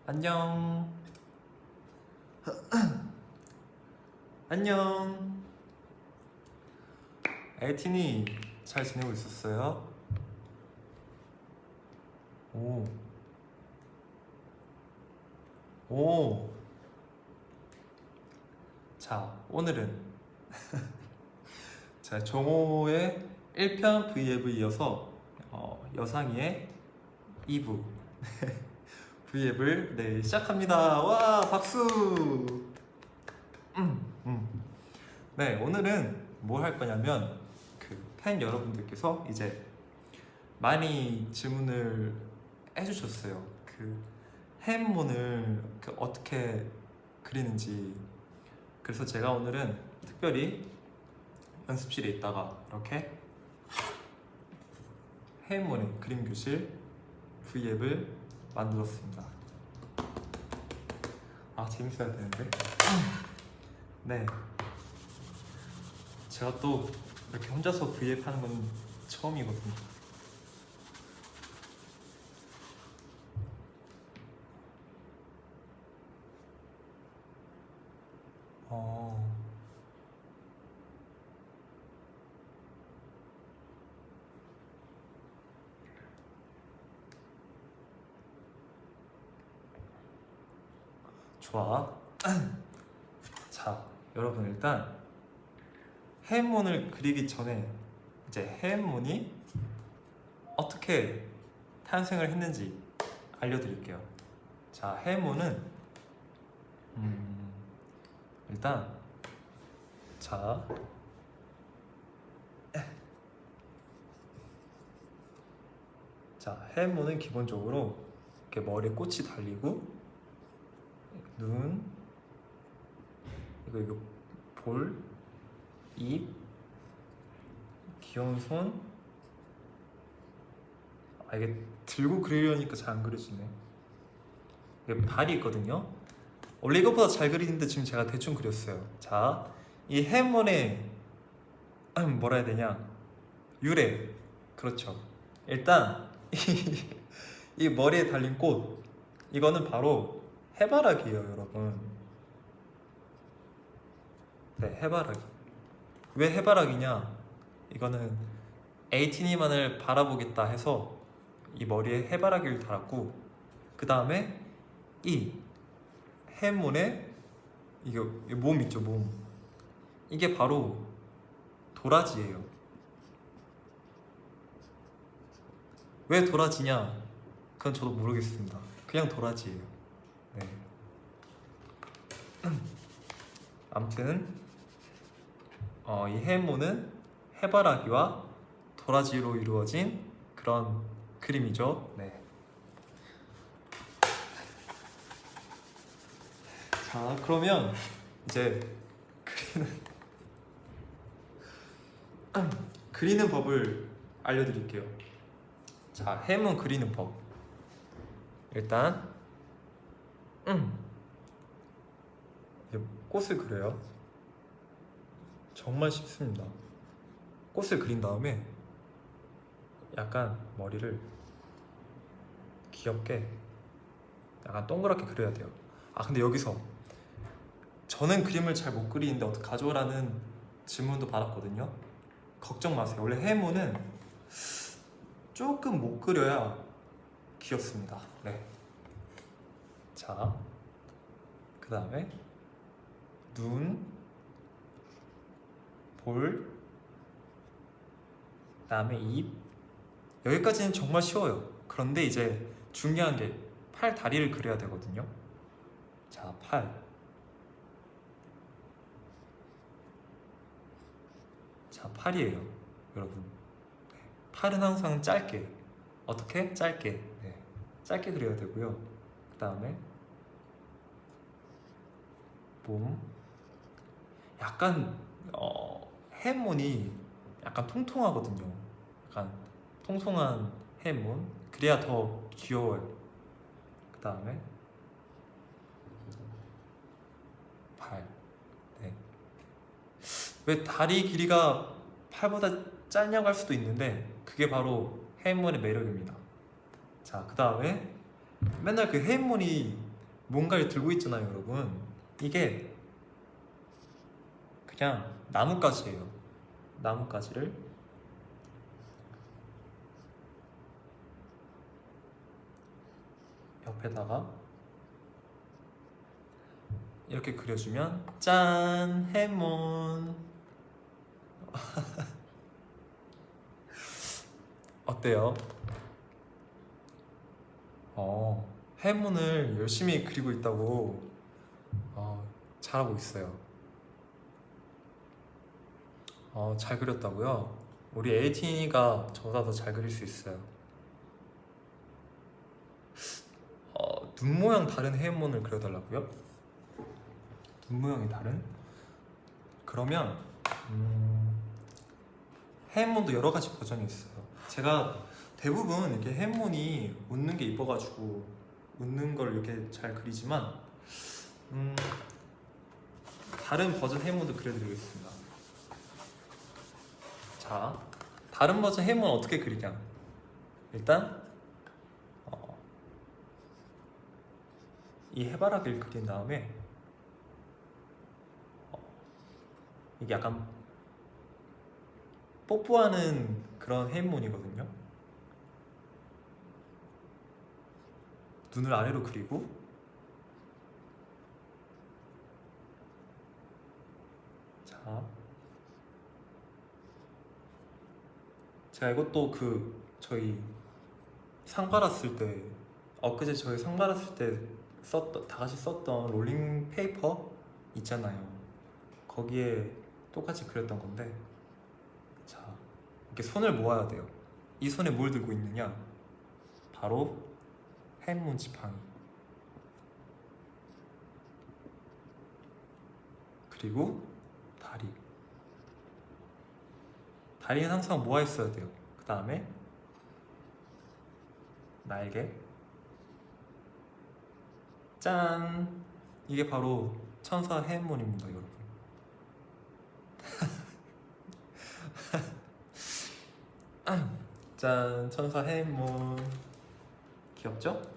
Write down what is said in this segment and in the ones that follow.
안녕. 안녕. 에이틴이 잘 지내고 있었어요? 오. 오. 자, 오늘은 자, 정호의 1편 V앱에 이어서 여상이의 2부 V앱을 시작합니다. 와, 박수! 네, 오늘은 뭘 할 거냐면 그 팬 여러분들께서 이제 많이 질문을 해주셨어요. 그 해문을 어떻게 그리는지. 그래서 제가 오늘은 특별히 연습실에 있다가 이렇게 해문의 그림 교실 V앱을 만들었습니다. 아, 재밌어야 되는데. 네, 제가 또 이렇게 혼자서 V앱 하는 건 처음이거든요. 좋아. 자, 여러분, 일단 해문을 그리기 전에 이제 해문이 어떻게 탄생을 했는지 알려드릴게요. 자, 해문은 일단 자 해문은 기본적으로 이렇게 머리에 꽃이 달리고 눈, 이거 볼, 입, 귀여운 손. 아, 이게 들고 그리려니까 잘 안 그려지네. 이게 발이 있거든요. 원래 이것보다 잘 그리는데 지금 제가 대충 그렸어요. 자, 이 해문의 뭐라 해야 되냐, 유래. 그렇죠. 일단 이 머리에 달린 꽃, 이거는 바로 해바라기예요, 여러분. 네, 해바라기. 왜 해바라기냐? 이거는 에이티니만을 바라보겠다 해서 이 머리에 해바라기를 달았고, 그 다음에 이 해문에 이게 몸 있죠, 몸. 이게 바로 도라지예요. 왜 도라지냐? 그건 저도 모르겠습니다. 그냥 도라지예요. 네. 아무튼 이 해문은 해바라기와 도라지로 이루어진 그런 그림이죠. 네. 자, 그러면 이제 그리는 법을 알려드릴게요. 자, 해문 그리는 법. 일단 꽃을 그려요. 정말 쉽습니다. 꽃을 그린 다음에 약간 머리를 귀엽게 약간 동그랗게 그려야 돼요. 아, 근데 여기서 저는 그림을 잘 못 그리는데 어떻게 가져오라는 질문도 받았거든요. 걱정 마세요. 원래 해문은 조금 못 그려야 귀엽습니다. 네. 자, 그 다음에 눈, 볼, 그 다음에 입. 여기까지는 정말 쉬워요. 그런데 이제 중요한 게 팔, 다리를 그려야 되거든요. 자, 팔. 자, 팔이에요, 여러분. 네. 팔은 항상 짧게. 어떻게? 짧게. 네. 짧게 그려야 되고요. 그 다음에 몸. 약간 해문이 약간 통통하거든요. 약간 통통한 해문. 그래야 더 귀여워요. 그 다음에 발. 네. 왜 다리 길이가 팔보다 짧냐고 할 수도 있는데 그게 바로 해문의 매력입니다. 자, 그 다음에 맨날 그 해문이 뭔가를 들고 있잖아요, 여러분. 이게 그냥 나뭇가지예요. 나뭇가지를 옆에다가 이렇게 그려주면 짠! 해몬! 어때요? 해문을 열심히 그리고 있다고 잘하고 있어요. 잘 그렸다고요? 우리 에이틴이가 저보다 더 잘 그릴 수 있어요. 눈 모양 다른 해문을 그려달라고요? 눈 모양이 다른? 그러면 해문도 여러 가지 버전이 있어요. 제가 대부분 이렇게 해문이 웃는 게 이뻐가지고 웃는 걸 이렇게 잘 그리지만 다른 버전 해문도 그려드리겠습니다. 자, 다른 버전 해문 어떻게 그리냐? 일단 이 해바라기를 그린 다음에 이게 약간 뽀뽀하는 그런 해문이거든요. 눈을 아래로 그리고 자, 제가 이것도 저희 상 받았을 때 엊그제 저희 상 받았을 때 다 같이 썼던 롤링 페이퍼 있잖아요. 거기에 똑같이 그렸던 건데, 자, 이렇게 손을 모아야 돼요. 이 손에 뭘 들고 있느냐? 바로 해문 지팡이. 그리고 다리. 다리는 항상 모아 있어야 돼요. 그 다음에 날개. 짠! 이게 바로 천사 해문입니다, 여러분. 짠! 천사 해문. 귀엽죠?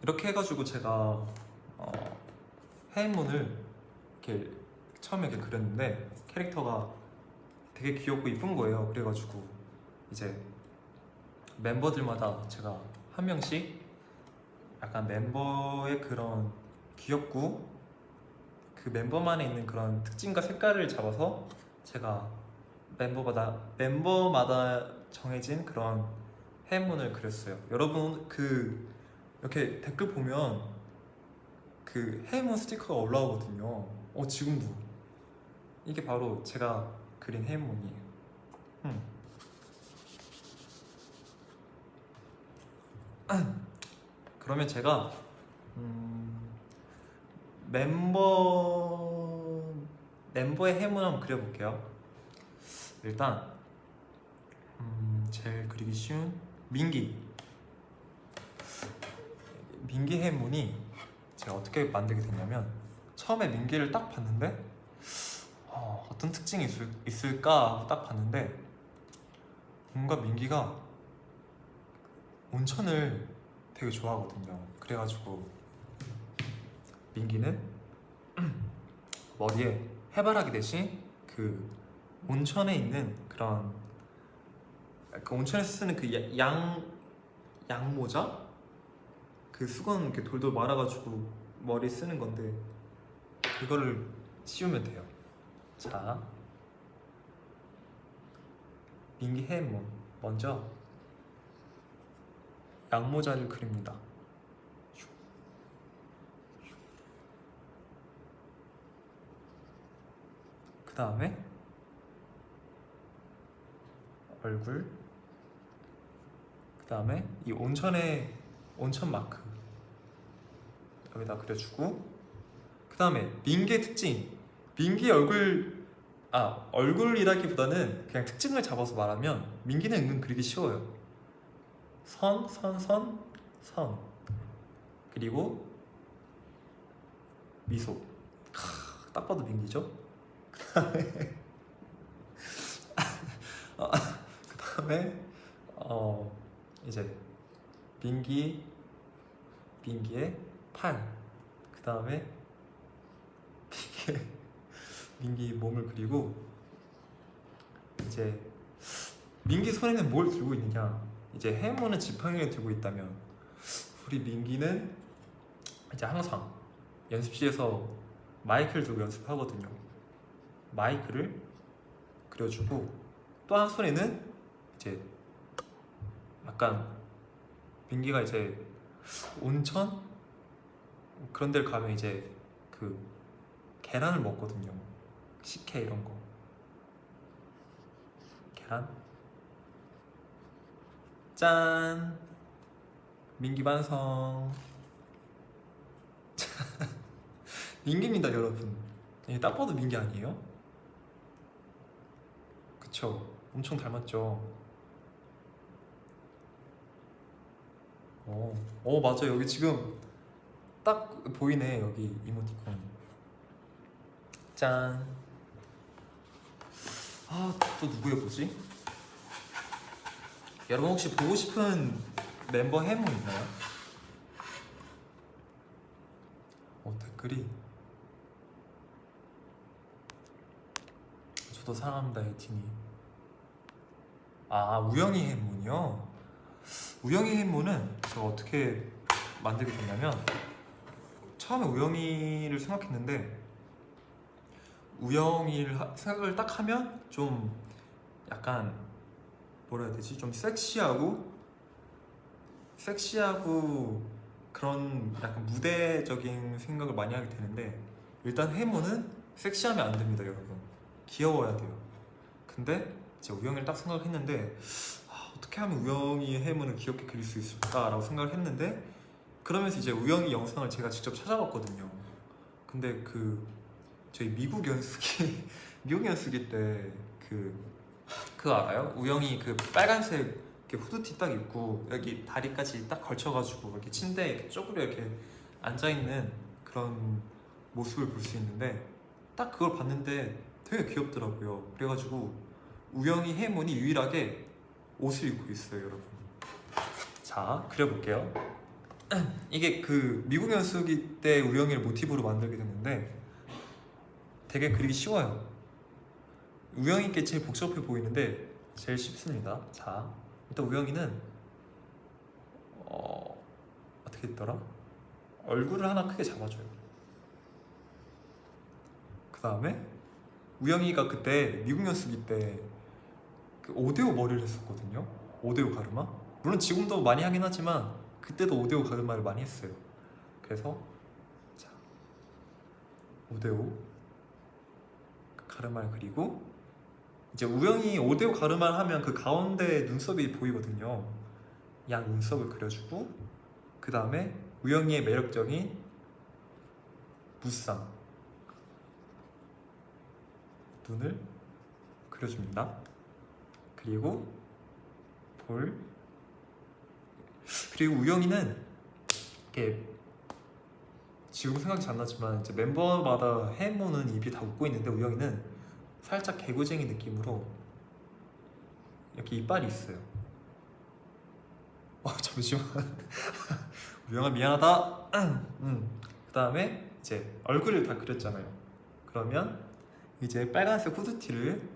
이렇게 해가지고 제가 해문을 이렇게 처음에 이렇게 그렸는데 캐릭터가 되게 귀엽고 이쁜 거예요. 그래가지고 이제 멤버들마다 제가 한 명씩 약간 멤버의 그런 귀엽고 그 멤버만에 있는 그런 특징과 색깔을 잡아서 제가 멤버마다 정해진 그런 해문을 그렸어요. 여러분 이렇게 댓글 보면 그 해문 스티커가 올라오거든요. 지금도 이게 바로 제가 그린 해문이에요. 그러면 제가 멤버의 해문 한번 그려볼게요. 일단 제일 그리기 쉬운 민기 해문이 제가 어떻게 만들게 됐냐면, 처음에 민기를 딱 봤는데 어떤 특징이 있을까 하고 딱 봤는데, 뭔가 민기가 온천을 되게 좋아하거든요. 그래가지고 민기는 머리에 해바라기 대신 그 온천에 있는 그런 그 온천에서 쓰는 그 양모자? 그 수건 이렇게 돌돌 말아가지고 머리에 쓰는 건데, 그거를 씌우면 돼요. 자, 민기 해문 먼저 양모자를 그립니다. 그 다음에 얼굴, 그 다음에 이 온천 마크 여기다 그려주고, 그 다음에 민기의 특징, 민기의 얼굴이라기보다는 그냥 특징을 잡아서 말하면 민기는 은근 그리기 쉬워요. 선, 그리고 미소. 딱 봐도 민기죠? 그다음에 이제 민기의 팔. 그다음에 민기 몸을 그리고 이제 민기 손에는 뭘 들고 있느냐? 이제 해모는 지팡이를 들고 있다면 우리 민기는 이제 항상 연습실에서 마이크를 들고 연습하거든요. 마이크를 그려주고 또 한 손에는 이제 약간 민기가 이제 온천 그런 데를 가면 이제 그 계란을 먹거든요. 식혜 이런 거. 계란. 짠. 민기 반성. 민기입니다, 여러분. 이게 딱 봐도 민기 아니에요? 그쵸? 엄청 닮았죠? 맞아요. 여기 지금 딱 보이네. 여기 이모티콘. 짠. 또 누구여보지? 여러분 혹시 보고 싶은 멤버 해모 있나요? 댓글이 저도 사랑합니다 에티니. 우영이 해모는요. 우영이 해모는 제가 어떻게 만들게 됐냐면 처음에 우영이를 생각했는데 우영이를 생각을 딱 하면 좀 약간 뭐라 해야 되지? 좀 섹시하고 그런 약간 무대적인 생각을 많이 하게 되는데 일단 해모는 섹시하면 안 됩니다, 여러분. 귀여워야 돼요. 근데 이제 우영이를 딱 생각을 했는데 어떻게 하면 우영이의 해모는 귀엽게 그릴 수 있을까라고 생각을 했는데 그러면서 이제 우영이 영상을 제가 직접 찾아봤거든요. 근데 저희 미국 연수기 때 그거 알아요? 우영이 빨간색 후드티 딱 입고 여기 다리까지 딱 걸쳐가지고 이렇게 침대에 이렇게 쪼그려 이렇게 앉아있는 그런 모습을 볼 수 있는데 딱 그걸 봤는데 되게 귀엽더라고요. 그래가지고 우영이 해몬이 유일하게 옷을 입고 있어요, 여러분. 자, 그려볼게요. 이게 미국 연수기 때 우영이를 모티브로 만들게 됐는데 되게 그리기 쉬워요. 우영이께 제일 복잡해 보이는데 제일 쉽습니다. 자, 일단 우영이는 어떻게 했더라? 얼굴을 하나 크게 잡아줘요. 그 다음에 우영이가 그때 미국 연수기 때 오데오 머리를 했었거든요. 오데오 가르마. 물론 지금도 많이 하긴 하지만 그때도 오데오 가르마를 많이 했어요. 그래서 자, 오데오 가르마를 그리고 이제 우영이 오데오 가르마를 하면 그 가운데 눈썹이 보이거든요. 양 눈썹을 그려주고 그 다음에 우영이의 매력적인 무쌍 눈을 그려줍니다. 그리고 그리고 우영이는 이렇게 지금 생각이 잘 안 나지만 이제 멤버마다 해모는 입이 다 웃고 있는데 우영이는 살짝 개구쟁이 느낌으로 이렇게 이빨이 있어요. 잠시만. 우영아 미안하다. 그 다음에 이제 얼굴을 다 그렸잖아요. 그러면 이제 빨간색 후드티를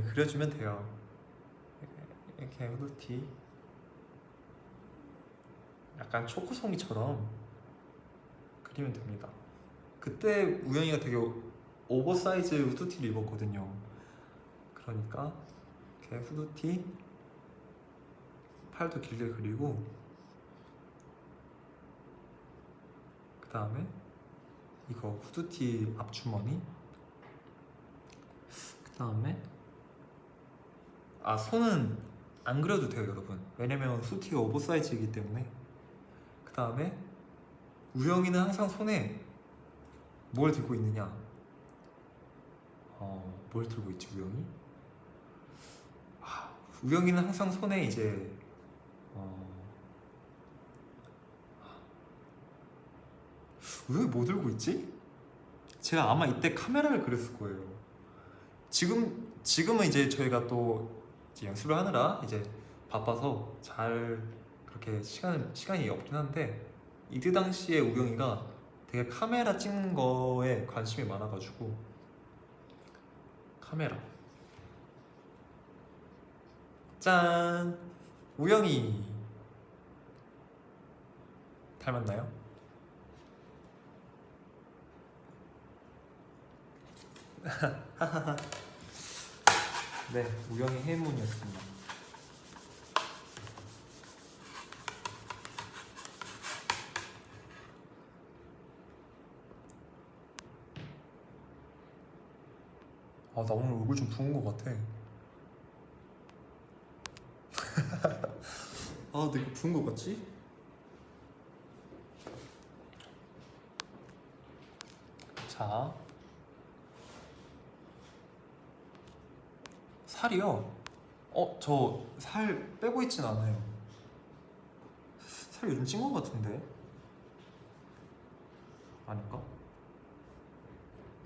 그려주면 돼요. 이렇게 후드티 약간 초코송이처럼 그리면 됩니다. 그때 우영이가 되게 오버사이즈 후드티를 입었거든요. 그러니까 이렇게 후드티 팔도 길게 그리고 그 다음에 이거 후드티 앞주머니 그 다음에 손은 안 그려도 돼요, 여러분. 왜냐면 후드티가 오버사이즈이기 때문에. 그 다음에 우영이는 항상 손에 뭘 들고 있느냐? 뭘 들고 있지 우영이? 우영이는 항상 손에 이제 우영이 뭐 들고 있지? 제가 아마 이때 카메라를 그렸을 거예요. 지금은 이제 저희가 또 이제 연습을 하느라 이제 바빠서 잘 그렇게 시간이 없긴 한데, 이때 당시에 우영이가 되게 카메라 찍는 거에 관심이 많아가지고 카메라 짠! 우영이 닮았나요? 네, 우영이 해문이었습니다. 아, 나 오늘 얼굴 좀 부은 것 같아. 아, 내가 부은 것 같지? 자, 살이요? 저 살 빼고 있진 않아요. 살 요즘 찐 것 같은데? 아닌가?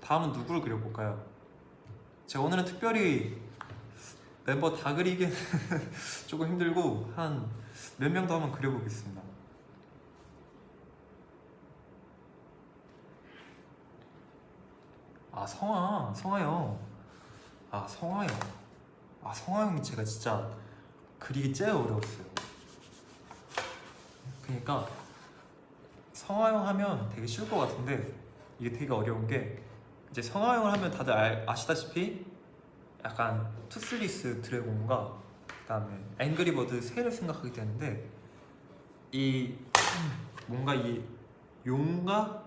다음은 누구를 그려볼까요? 제가 오늘은 특별히 멤버 다 그리기는 조금 힘들고 한 몇 명 더 한번 그려보겠습니다. 아, 성화 형. 아, 성화 형. 아, 성화 형이 제가 진짜 그리기 제일 어려웠어요. 그러니까 성화 형 하면 되게 쉬울 것 같은데 이게 되게 어려운 게, 이제 성화 형을 하면 다들 아시다시피 약간 투슬리스 드래곤과 그다음에 앵그리버드 새를 생각하게 되는데, 이 뭔가 이 용과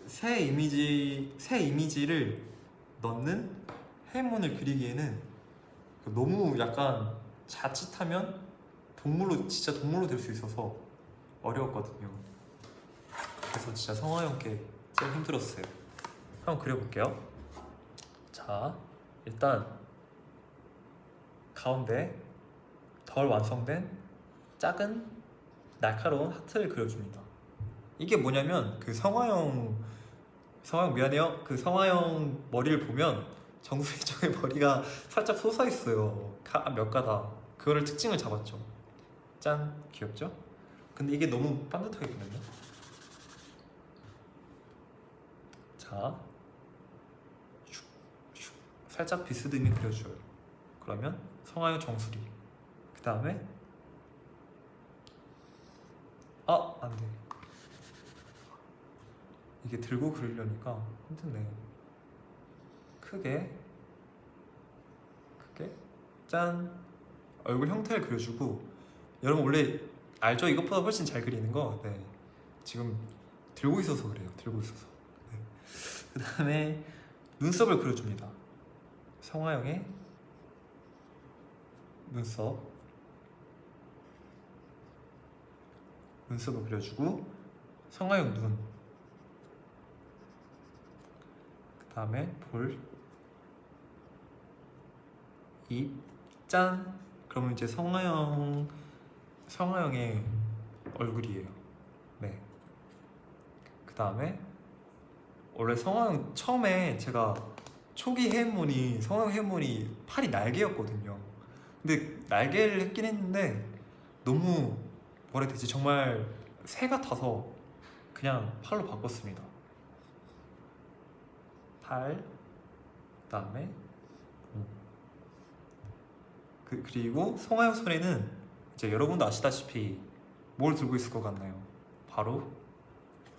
새 이미지를 넣는 해문을 그리기에는 너무 약간 자칫하면 진짜 동물로 될 수 있어서 어려웠거든요. 그래서 진짜 성화 형께 제일 힘들었어요. 한번 그려볼게요. 자, 일단 가운데 덜 완성된 작은 날카로운 하트를 그려줍니다. 이게 뭐냐면 그 성화형 미안해요. 그 성화형 머리를 보면 정수리 쪽에 머리가 살짝 솟아 있어요. 몇 가닥. 그거를 특징을 잡았죠. 짠, 귀엽죠? 근데 이게 너무 반듯하거든요. 자, 살짝 비스듬히 그려줘요. 그러면 성화형 정수리. 그 다음에 안돼. 이게 들고 그리려니까 힘드네. 크게 짠! 얼굴 형태를 그려주고, 여러분 원래 알죠? 이것보다 훨씬 잘 그리는 거. 네, 지금 들고 있어서 그래요. 들고 있어서. 네. 그 다음에 눈썹을 그려줍니다. 성화형의 눈썹을 그려주고, 성화형 눈, 그 다음에 볼, 입, 짠! 그러면 이제 성화형의 얼굴이에요. 네. 그 다음에 원래 성화형 처음에 제가 초기 해문이 성화형 해문이 팔이 날개였거든요. 근데 날개를 했긴 했는데 너무 뭐라 해야 되지? 정말 새 같아서 그냥 팔로 바꿨습니다. 팔, 그 다음에 그리고 성화형 손에는 이제 여러분도 아시다시피 뭘 들고 있을 것 같나요? 바로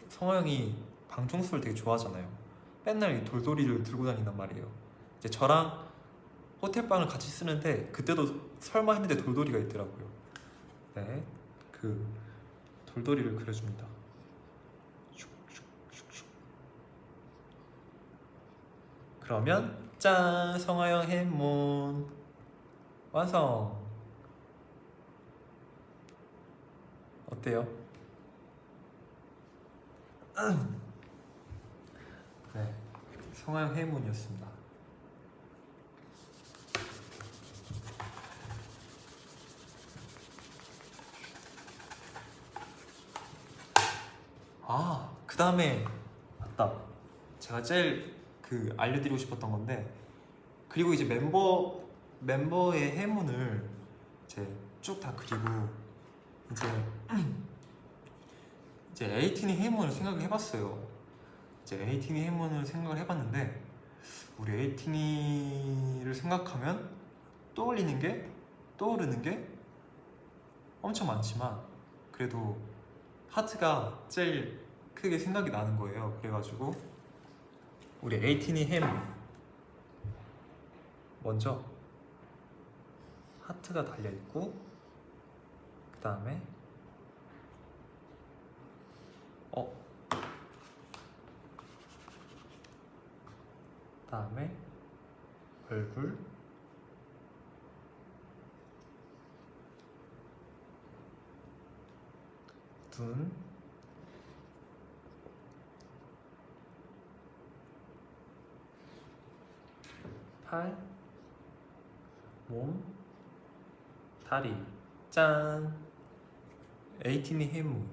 성화형이 방청소를 되게 좋아하잖아요. 맨날 이 돌돌이를 들고 다닌단 말이에요. 이제 저랑 호텔방을 같이 쓰는데 그때도 설마 했는데 돌돌이가 있더라고요. 네, 그 돌돌이를 그려줍니다. 그러면 짠! 성화형 해문 완성! 어때요? 네, 성화형 해문이었습니다. 그 다음에 맞다. 제가 제일 알려드리고 싶었던 건데, 그리고 이제 멤버의 해문을 이제 쭉 다 그리고 이제 에이틴의 해문을 생각을 해봤어요. 이제 에이틴의 해문을 생각을 해봤는데, 우리 에이틴이를 생각하면 떠오르는 게 엄청 많지만 그래도 하트가 제일 크게 생각이 나는 거예요. 그래가지고 우리 에이틴이 해문, 먼저 하트가 달려있고, 그 다음에 다음에 얼굴, 눈, 팔, 몸, 다리. 짠! 에이틴이 해무.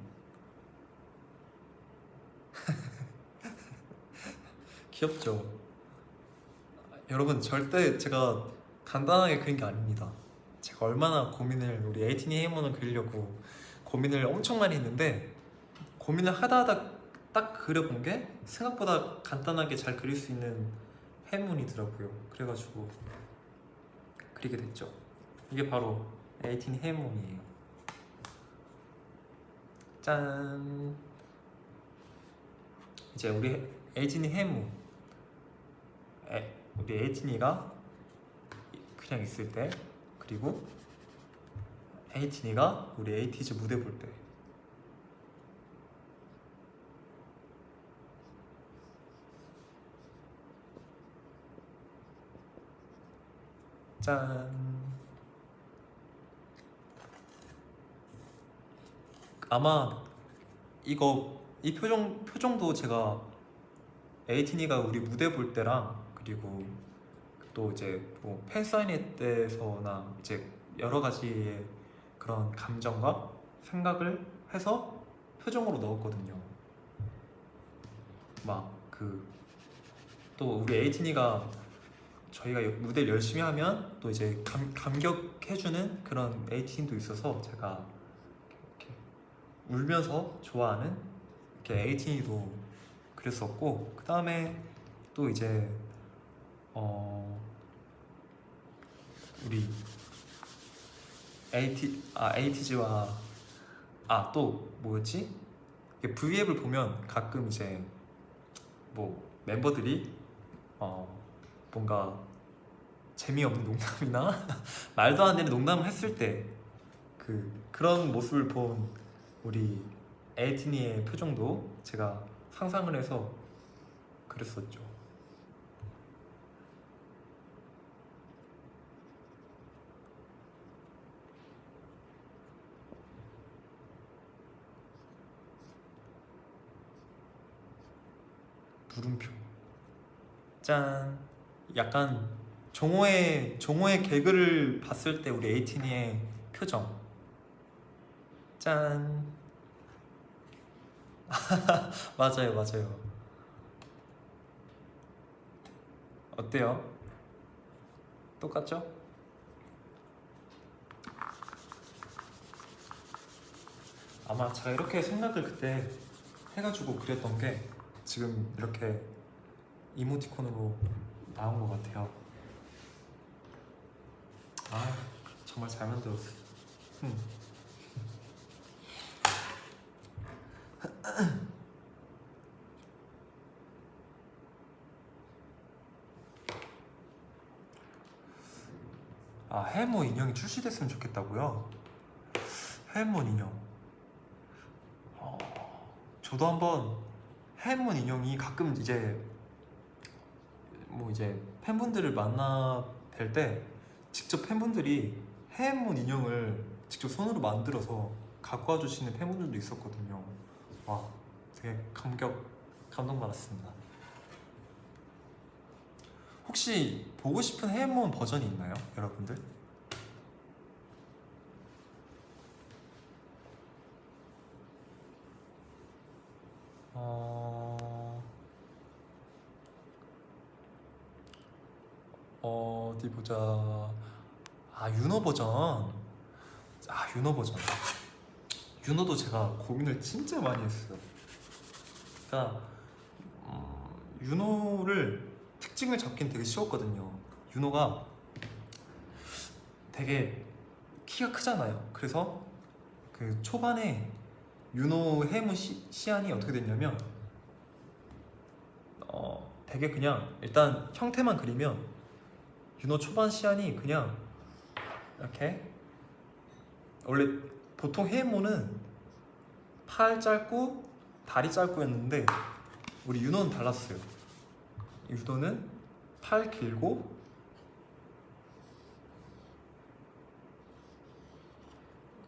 귀엽죠? 여러분, 절대 제가 간단하게 그린 게 아닙니다. 제가 얼마나 우리 에이틴이 해무는 그리려고 고민을 엄청 많이 했는데, 고민을 하다 딱 그려본 게 생각보다 간단하게 잘 그릴 수 있는 해문이더라고요. 그래가지고 그리게 됐죠. 이게 바로 에이틴 해문이에요. 짠! 이제 우리 에이틴이 해문, 우리 에이틴이가 그냥 있을 때, 그리고 에이틴이가 우리 에이티즈 무대 볼 때. 짠! 아마 이 표정도 제가 에이틴이가 우리 무대 볼 때랑, 그리고 또 이제 뭐 팬사인회 때서나 이제 여러 가지의 그런 감정과 생각을 해서 표정으로 넣었거든요. 막 또 우리 에이틴이가 저희가 무대를 열심히 하면 또 이제 감격해주는 그런 에이틴도 있어서 제가 이렇게 울면서 좋아하는 이렇게 에이틴이도 그랬었고, 그 다음에 또 이제 우리 에이티즈와 또 뭐였지? V앱을 보면 가끔 이제 뭐 멤버들이 뭔가 재미없는 농담이나 말도 안 되는 농담을 했을 때 그런 모습을 본 우리 에이틴이의 표정도 제가 상상을 해서 그랬었죠. 물음표. 짠! 약간 종호의 개그를 봤을 때 우리 에이틴이의 표정. 짠! 맞아요. 어때요? 똑같죠? 아마 제가 이렇게 생각을 그때 해가지고 그렸던 게 지금 이렇게 이모티콘으로 나온 것 같아요. 정말 잘 만들었어. 해머 인형이 출시됐으면 좋겠다고요? 해머 인형. 저도 한번 해머 인형이 가끔 이제 팬분들을 만나 뵐 때 직접 팬분들이 해머 인형을 직접 손으로 만들어서 갖고 와주시는 팬분들도 있었거든요. 와, 되게 감동받았습니다. 혹시 보고 싶은 해머 버전이 있나요, 여러분들? 어디 보자. 윤호 버전. 윤호 버전. 윤호도 제가 고민을 진짜 많이 했어요. 그러니까 윤호를 특징을 잡긴 되게 쉬웠거든요. 윤호가 되게 키가 크잖아요. 그래서 그 초반에 윤호 해무 시안이 어떻게 됐냐면 되게 그냥 일단 형태만 그리면 윤호 초반 시안이 그냥 이렇게, 원래 보통 해모는 팔 짧고 다리 짧고였는데 우리 윤호는 달랐어요. 윤호는 팔 길고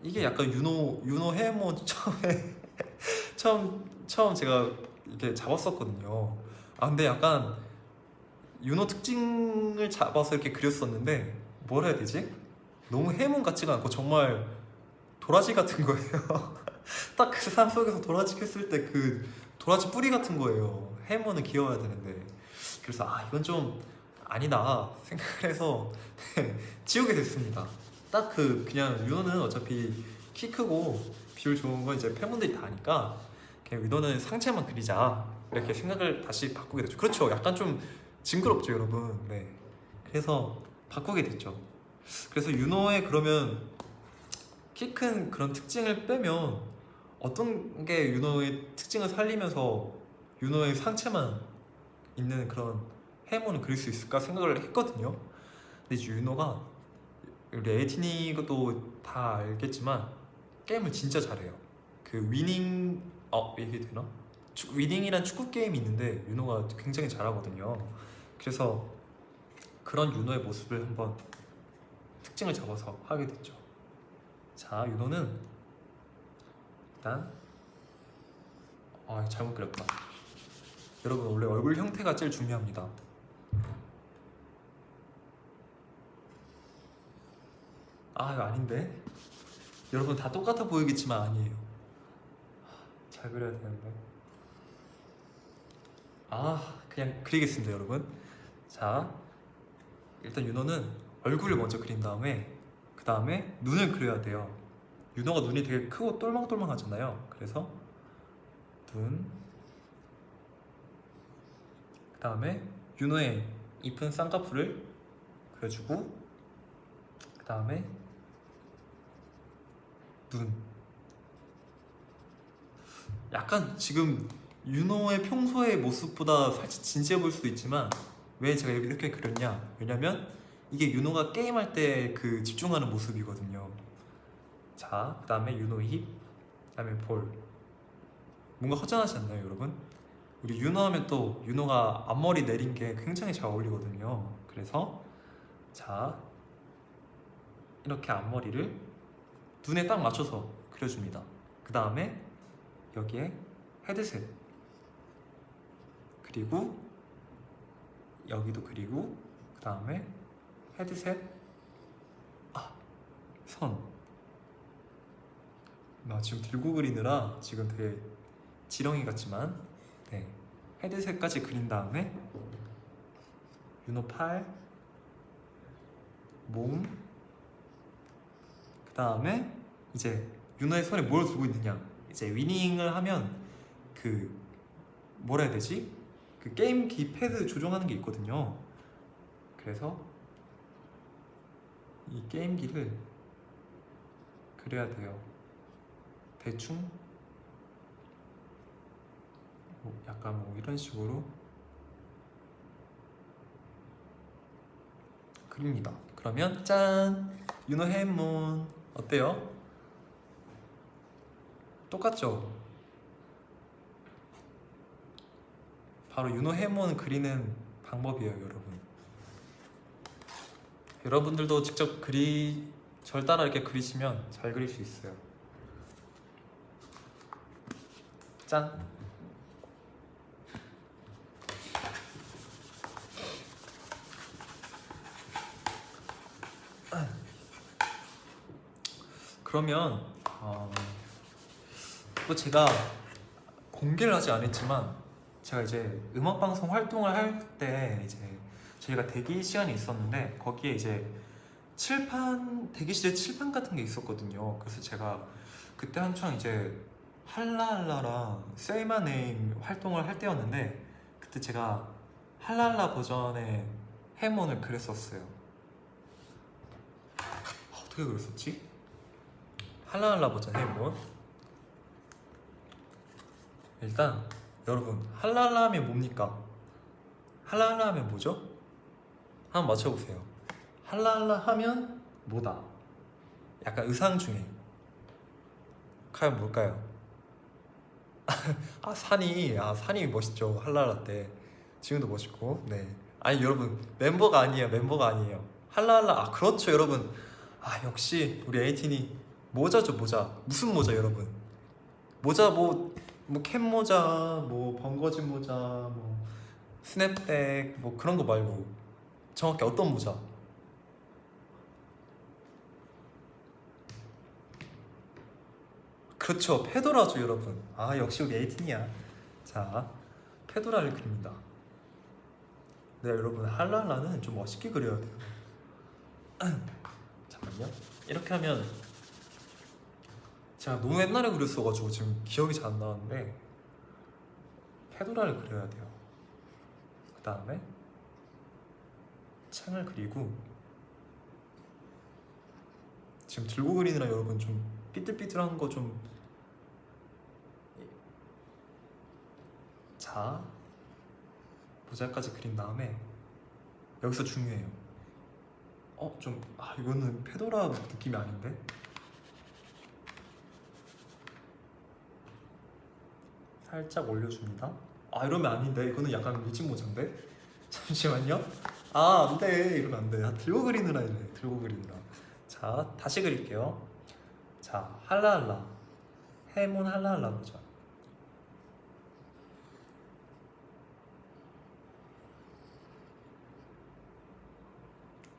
이게 약간 윤호 해모 처음에 처음 제가 이렇게 잡았었거든요. 근데 약간 윤호 특징을 잡아서 이렇게 그렸었는데 뭐라 해야 되지? 너무 해몬 같지가 않고 정말 도라지 같은 거예요. 딱 그 삶 속에서 도라지 켰을 때 그 도라지 뿌리 같은 거예요. 해몬은 귀여워야 되는데. 그래서 이건 좀 아니다 생각을 해서 지우게 됐습니다. 딱 그냥 윤호는 어차피 키 크고 비율 좋은 건 이제 팬분들이 다 아니까 그냥 윤호는 상체만 그리자 이렇게 생각을 다시 바꾸게 됐죠. 그렇죠. 약간 좀 징그럽죠, 여러분. 네. 그래서 바꾸게 됐죠. 그래서 윤호의 그러면 키 큰 그런 특징을 빼면 어떤 게 윤호의 특징을 살리면서 윤호의 상체만 있는 그런 해모는 그릴 수 있을까 생각을 했거든요. 근데 이제 윤호가 우리 에이티니도 다 알겠지만 게임을 진짜 잘해요. 그 위닝 이게 되나? 위닝이란 축구 게임이 있는데 윤호가 굉장히 잘하거든요. 그래서 그런 윤호의 모습을 한번 특징을 잡아서 하게 됐죠. 자, 윤호는 일단 잘못 그렸다. 여러분, 원래 얼굴 형태가 제일 중요합니다. 이거 아닌데? 여러분 다 똑같아 보이겠지만 아니에요. 잘 그려야 되는데. 그냥 그리겠습니다, 여러분. 자, 일단 윤호는 얼굴을 먼저 그린 다음에 그 다음에 눈을 그려야 돼요. 윤호가 눈이 되게 크고 똘망똘망하잖아요. 그래서 눈, 그 다음에 윤호의 이쁜 쌍꺼풀을 그려주고 그 다음에 눈. 약간 지금 윤호의 평소의 모습보다 살짝 진지해 보일 수도 있지만 왜 제가 이렇게 그렸냐? 왜냐면 이게 윤호가 게임할 때 그 집중하는 모습이거든요. 자, 그 다음에 윤호 힙, 그 다음에 볼. 뭔가 허전하지 않나요, 여러분? 우리 윤호 하면 또 윤호가 앞머리 내린 게 굉장히 잘 어울리거든요. 그래서 자, 이렇게 앞머리를 눈에 딱 맞춰서 그려줍니다. 그 다음에 여기에 헤드셋, 그리고 여기도 그리고 그 다음에 헤드셋, 선. 나 지금 들고 그리느라 지금 되게 지렁이 같지만 헤드셋까지 그린 다음에 윤호 팔, 몸, 그 다음에 이제 윤호의 손에 뭘 들고 있느냐, 이제 위닝을 하면 그 뭐라 해야 되지? 그 게임기 패드 조종하는 게 있거든요. 그래서 이 게임기를 그려야 돼요. 대충 약간 이런 식으로 그립니다. 그러면 짠! 윤호 해문 어때요? 똑같죠? 바로 윤호 해문 그리는 방법이에요, 여러분. 여러분들도 직접 절 따라 이렇게 그리시면 잘 그릴 수 있어요. 짠! 그러면 또 제가 공개를 하지 않았지만 제가 이제 음악방송 활동을 할 때 이제 저희가 대기 시간이 있었는데 거기에 이제 대기실에 칠판 같은 게 있었거든요. 그래서 제가 그때 한창 이제 할라할라랑 Say My Name 활동을 할 때였는데 그때 제가 할라할라 버전의 해몬을 그렸었어요. 어떻게 그렸었지? 할라할라 버전 해몬. 일단 여러분 할라할라 하면 뭡니까? 할라할라 하면 뭐죠? 한번 맞춰보세요. 할라할라 하면 뭐다? 약간 의상 중에 과연 뭘까요? 산이 멋있죠. 할라할라 때 지금도 멋있고. 네. 아니 여러분 멤버가 아니에요. 할라할라 그렇죠 여러분. 역시 우리 에이틴이 모자죠. 모자. 무슨 모자 여러분? 모자 뭐 캡 모자, 뭐 번거지 모자, 뭐 스냅백 뭐 그런 거 말고 정확히 어떤 모자? 그렇죠. 페도라죠 여러분. 역시 우리 에이틴이야. 자, 페도라를 그립니다. 네 여러분 할랄라는 좀 멋있게 그려야 돼요. 잠깐만요. 이렇게 하면 제가 너무 옛날에 그렸어가지고 지금 기억이 잘 안 나는데 페도라를 그려야 돼요. 그 다음에 창을 그리고 지금 들고 그리느라 여러분 좀 삐뚤삐뚤한 거 좀. 자, 모자까지 그린 다음에 여기서 중요해요. 이거는 페도라 느낌이 아닌데? 살짝 올려줍니다. 이러면 아닌데? 이거는 약간 밀짚 모자인데? 잠시만요. 안돼. 이러면 안돼. 들고 그리느라 이래. 들고 그리느라. 자, 다시 그릴게요. 자, 할라할라 해몬 할라할라 모자.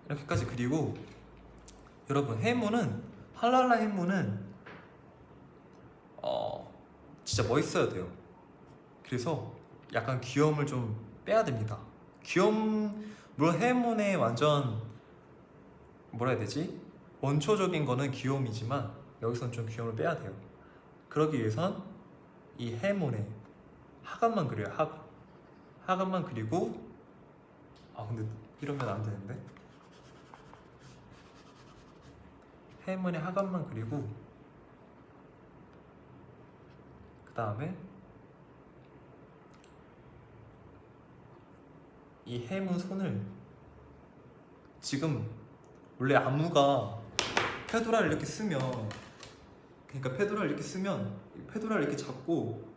이렇게까지 그리고 여러분 할라할라 해몬은 진짜 멋있어야 돼요. 그래서 약간 귀여움을 좀 빼야 됩니다. 물론 해몬의 완전 뭐라 해야 되지? 원초적인 거는 귀여움이지만 여기서는 좀 귀여움을 빼야 돼요. 그러기 위해선 이 해몬의 하관만 그려요. 하관만 그리고 근데 이러면 안 되는데. 해몬의 하관만 그리고 그 다음에 이 해몬 손을 지금 원래 안무가 페도라를 이렇게 쓰면 페도라를 이렇게 잡고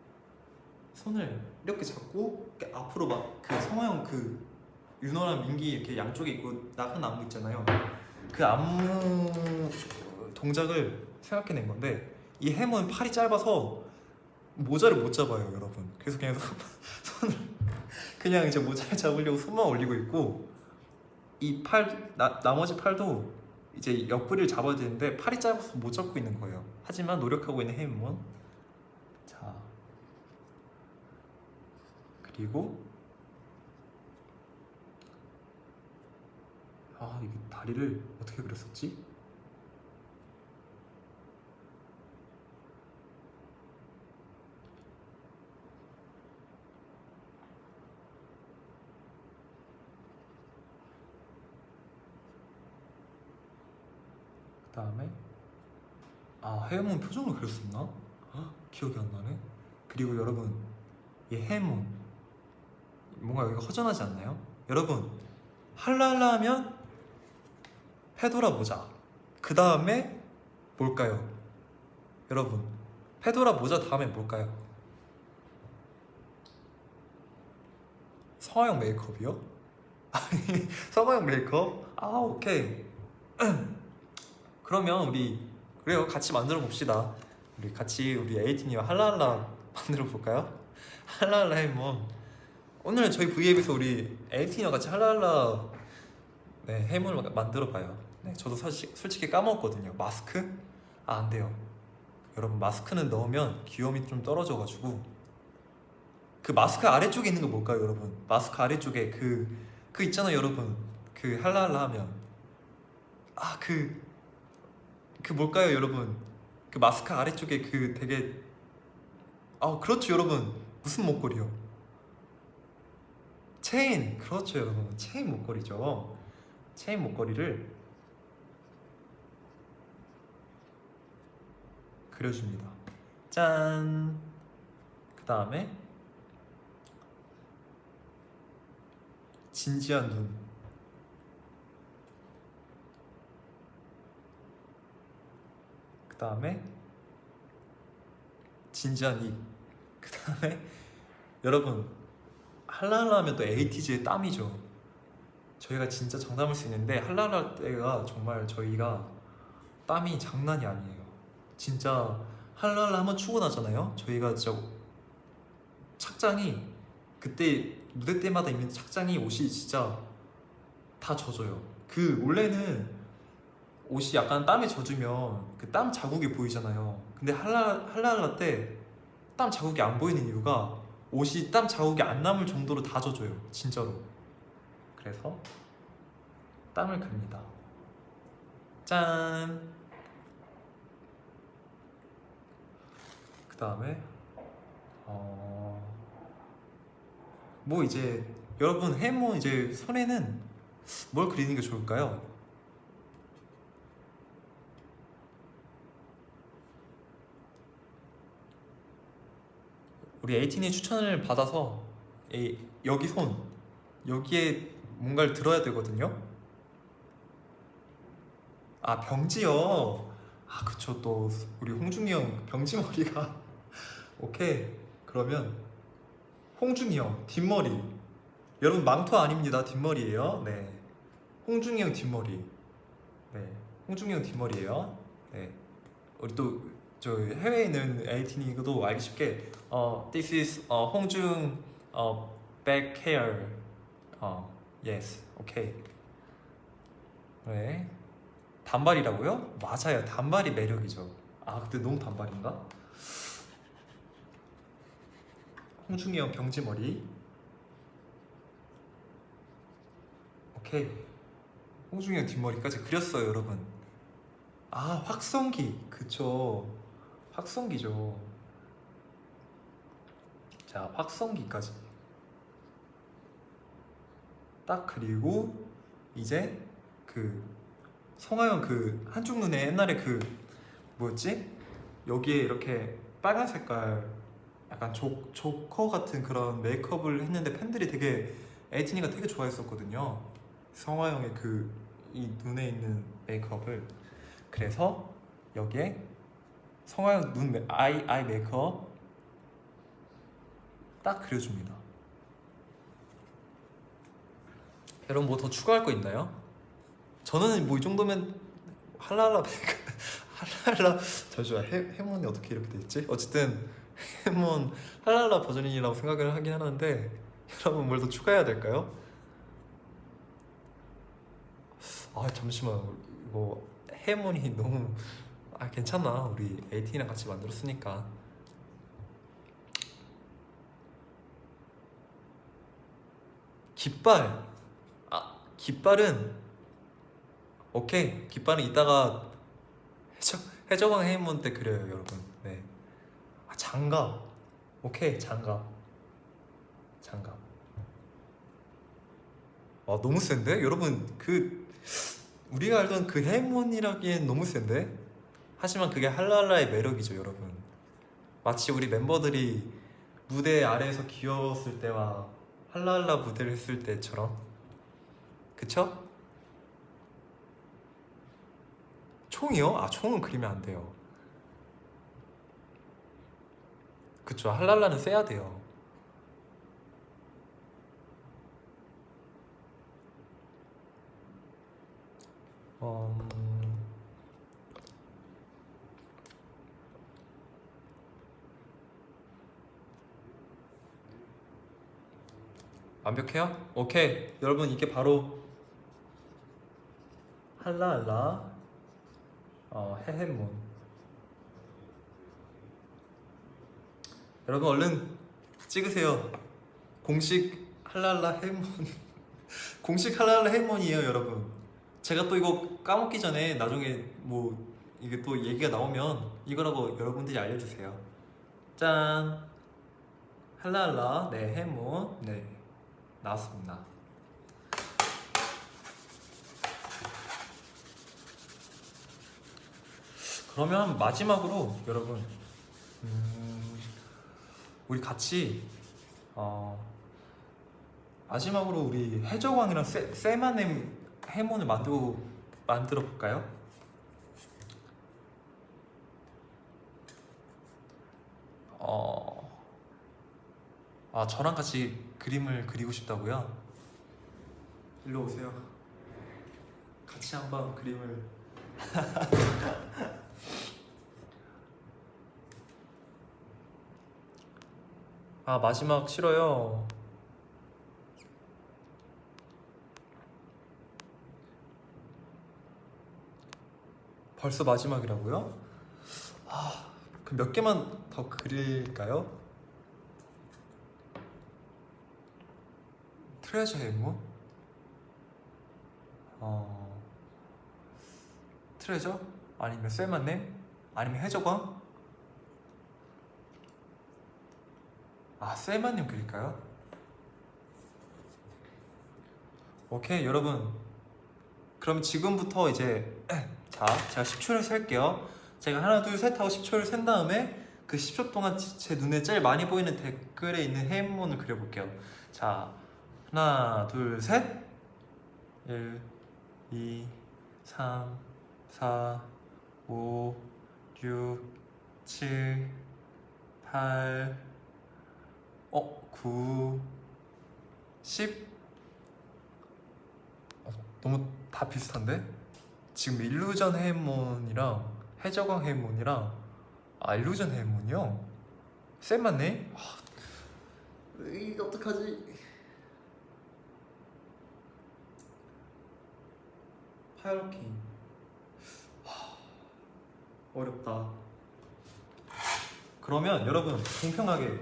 손을 이렇게 잡고 이렇게 앞으로 막 그 성화형 그 윤호랑 민기 이렇게 양쪽에 있고 나간 안무 있잖아요. 그 안무 동작을 생각해낸 건데 이 해몬은 팔이 짧아서 모자를 못 잡아요 여러분. 그래서 그냥 손을 그냥 이제 모자를 잡으려고 손만 올리고 있고 이 나머지 팔도 이제 옆구리를 잡아야 되는데 팔이 짧아서 못 잡고 있는 거예요. 하지만 노력하고 있는 해몬. 자, 그리고 이게 다리를 어떻게 그렸었지? 그 다음에 해몬 표정을 그렸었나? 기억이 안 나네. 그리고 여러분 이 해몬 뭔가 여기가 허전하지 않나요? 여러분 할랄라 하면 페도라 모자. 그 다음에 뭘까요? 여러분 페도라 모자 다음에 뭘까요? 성화형 메이크업이요? 성화형 메이크업? 오케이. 그러면 그래요. 같이 만들어 봅시다. 우리 에이틴이와 할랄라 만들어 볼까요? 할랄라 해몬. 오늘 저희 V앱에서 우리 에이틴이와 같이 할랄라 해몬을 만들어 봐요. 저도 솔직히 까먹었거든요. 마스크? 안 돼요. 여러분 마스크는 넣으면 귀여움이 좀 떨어져가지고 그 마스크 아래쪽에 있는 거 뭘까요 여러분? 마스크 아래쪽에 그 그 있잖아요 여러분, 그 할랄라 하면 그 뭘까요 여러분? 그 마스크 아래쪽에 그 되게 그렇죠 여러분, 무슨 목걸이요? 체인, 그렇죠 여러분, 체인 목걸이죠. 체인 목걸이를 그려줍니다. 짠. 그 다음에 진지한 눈. 그 다음에 진지한 입. 그 다음에 여러분, 할랄라 하면 또 에이티즈의 땀이죠. 저희가 진짜 장담할 수 있는데 할랄라 때가 정말 저희가 땀이 장난이 아니에요. 진짜 할랄라 한번 추고 나잖아요. 저희가 진짜 착장이, 그때 무대 때마다 입는 착장이, 옷이 진짜 다 젖어요. 그 원래는 옷이 약간 땀에 젖으면 그 땀 자국이 보이잖아요. 근데 할랄라 때 땀 자국이 안 보이는 이유가 옷이 땀 자국이 안 남을 정도로 다 젖어요. 진짜로. 그래서 땀을 큽니다. 짠. 그 다음에 뭐 이제 여러분 해모 이제 손에는 뭘 그리는 게 좋을까요? 우리 에이틴의 추천을 받아서 여기 손 여기에 뭔가를 들어야 되거든요. 병지요. 그쵸, 또 우리 홍중이 형 병지 머리가 오케이, 그러면 홍중이 형 뒷머리. 여러분 망토 아닙니다, 뒷머리예요. 네, 홍중이 형 뒷머리. 네, 홍중이 형 뒷머리예요. 네, 우리 또 저 해외에 있는 에이틴이도 알기 쉽게 this is 홍중 back hair. yes, 오케이. 네, 단발이라고요? 맞아요, 단발이 매력이죠. 근데 너무 단발인가? 홍중이 형 병지머리. 오케이, 홍중이 형 뒷머리까지 그렸어요 여러분. 확성기, 그쵸, 확성기죠. 자, 확성기까지 딱 그리고 이제 그 성하영 그 한쪽 눈에 옛날에 그 뭐였지? 여기에 이렇게 빨간 색깔 약간 조커 같은 그런 메이크업을 했는데 팬들이 되게, 에이틴이가 되게 좋아했었거든요. 성하영의 그 이 눈에 있는 메이크업을. 그래서 여기에 성하영 아이 메이크업 딱 그려줍니다. 여러분 뭐 더 추가할 거 있나요? 저는 뭐 이 정도면 할랄라 할랄라, 잠시만, 해몬이 어떻게 이렇게 돼 있지? 어쨌든 해몬 할랄라 버전이라고 생각을 하긴 하는데, 여러분 뭘 더 추가해야 될까요? 잠시만, 이거 해몬이 너무 괜찮아, 우리 에이틴이랑 같이 만들었으니까. 깃발. 깃발은 오케이, 깃발은 이따가 해적왕 해몬 때 그려요 여러분. 네. 장갑. 오케이, 장갑. 너무 센데? 여러분 우리가 알던 그 해몬이라기엔 너무 센데? 하지만 그게 할랄라의 매력이죠 여러분. 마치 우리 멤버들이 무대 아래에서 귀여웠을 때와 할랄라 무대를 했을 때처럼. 그쵸? 총이요? 총은 그리면 안 돼요. 그쵸, 할랄라는 세야 돼요. 완벽해요? 오케이, 여러분 이게 바로 할랄라 해해문. 여러분 얼른 찍으세요. 공식 할랄라 해문 공식 할랄라 해몬이에요, 여러분. 제가 또 이거 까먹기 전에 나중에 뭐 이게 또 얘기가 나오면 이거라고 여러분들이 알려주세요. 짠! 할랄라 네 해몬 네 나왔습니다. 그러면 마지막으로 여러분 우리 같이 마지막으로 우리 해적왕이랑 세마넴 해몬을 만들어 볼까요? 저랑 같이 그림을 그리고 싶다고요? 일로 오세요. 같이 한번 그림을. 마지막 싫어요. 벌써 마지막이라고요? 그럼 몇 개만 더 그릴까요? 트레저 해몬? 트레저? 아니면 셀만넴? 아니면 해적왕? 셀만넴 그릴까요? 오케이 여러분, 그럼 지금부터 이제 자 제가 10초를 셀게요. 제가 하나 둘 셋 하고 10초를 센 다음에 그 10초 동안 제 눈에 제일 많이 보이는 댓글에 있는 해몬을 그려볼게요. 자 하나 둘 셋 1 2 3 4 5 6 7 8 9 10. 너무 다 비슷한데? 지금 일루전 해몬이랑 해적왕 해몬이랑 일루전 해몬이요? 쌤 맞네? 이거 어떡하지? 파이어킹 어렵다. 그러면 여러분 공평하게